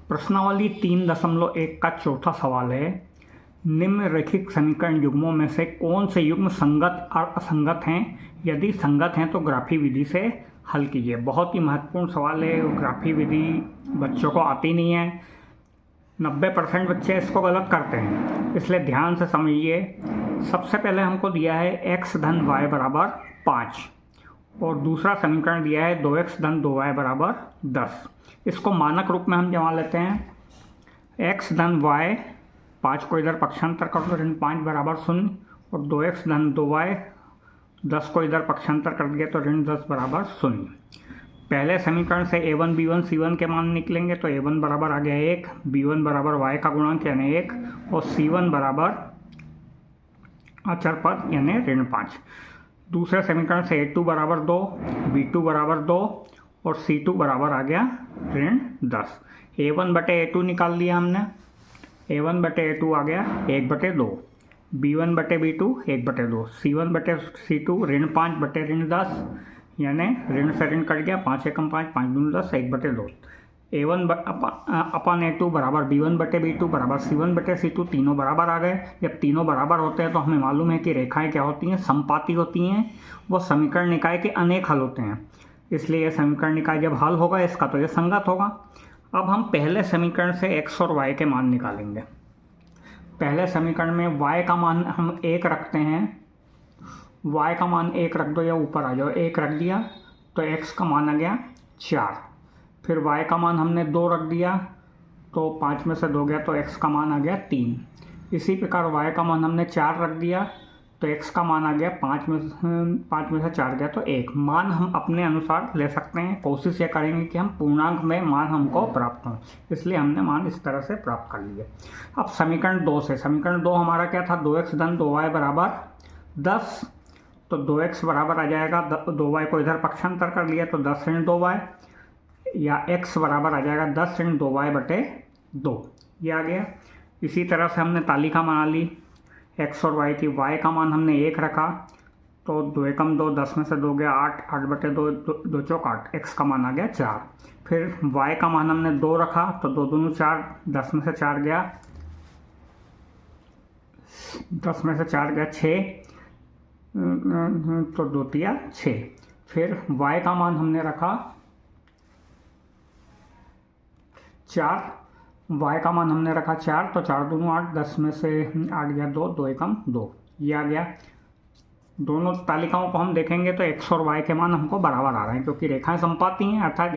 प्रश्नावली 3.1 का चौथा सवाल है, निम्नलिखित समीकरण युग्मों में से कौन से युग्म संगत और असंगत हैं? यदि संगत हैं तो ग्राफी विधि से हल कीजिए। बहुत ही महत्वपूर्ण सवाल है। ग्राफी विधि बच्चों को आती नहीं है। 90% बच्चे इसको गलत करते हैं, इसलिए ध्यान से समझिए। सबसे पहले हमको दिया है x धन y बराबर 5 और दूसरा समीकरण दिया है 2x धन 2y बराबर 10। इसको मानक रूप में हम जमा लेते हैं। x धन y, 5 को इधर पक्षांतर कर दो, ऋण 5 बराबर 0 और 2x धन 2y, 10 को इधर पक्षांतर कर दिया तो ऋण 10 बराबर 0। पहले समीकरण से a1 b1 c1 के मान निकलेंगे तो a1 बराबर आ गया 1, b1 बराबर y का गुणांक यानी 1 और c1 बराबर अचर पद यानी ऋण 5। दूसरे समीकरण से a2 बराबर 2, b2 बराबर 2 और c2 बराबर आ गया ऋण 10। a1 बटे a2 निकाल लिया हमने। a1 बटे a2 आ गया 1/2, b1 बटे b2 1/2, c1 बटे c2 ऋण 5 बटे ऋण 10 यानी ऋण से ऋण कट गया, 5 एकम 5, 5 दूनी 10, 1/2। a1 अपन a2 बराबर b1 बटे b2 बराबर c1 बटे c2, तीनों बराबर आ गए। जब तीनों बराबर होते हैं तो हमें मालूम है कि रेखाएं क्या होती हैं, समपाती होती हैं। वो समीकरण निकाय के अनेक हल होते हैं, इसलिए यह समीकरण निकाय जब हल होगा इसका तो यह संगत होगा। अब हम पहले समीकरण से x और y के मान निकालेंगे। पहले समीकरण में y का मान हम 1 रखते हैं। y का मान 1 रख दो या ऊपर आ जाओ, 1 रख दिया तो x का मान आ गया 4। फिर y का मान हमने 2 रख दिया तो 5 में से 2 गया तो x का मान आ गया 3। इसी प्रकार y का मान हमने 4 रख दिया तो x का मान आ गया 5 में से 4 गया तो 1। मान हम अपने अनुसार ले सकते हैं। कोशिश ये करेंगे कि हम पूर्णांक में मान हमको प्राप्त हो, इसलिए हमने मान इस तरह से प्राप्त कर लिए। अब समीकरण 2 से, समीकरण 2 हमारा क्या था, 2x धन 2y बराबर 10। तो 2x बराबर आ जाएगा 2y को इधर पक्षांतर कर लिया तो 10 ऋण 2y, या x बराबर आ जाएगा 10 ऋण 2y बटे 2, ये आ गया। इसी तरह से हमने तालिका बना ली x और y की। y का मान हमने 1 रखा तो 2 एकम 2, 10 में से 2 गया 8, 8/2, 2 चौक 8, x का मान आ गया 4। फिर y का मान हमने 2 रखा तो 2 दूनी 4, 10 में से 4 गया, 10 में से 4 गया 6, तो 2 तिया 6। फिर y का मान हमने रखा 4, y का मान हमने रखा 4 तो 4 दूनी 8, 10 में से 8 गया 2, 2 एकम 2, ये आ गया। दोनों तालिकाओं को हम देखेंगे तो x और y के मान हमको बराबर आ रहे हैं क्योंकि रेखाएं समपाती हैं, अर्थात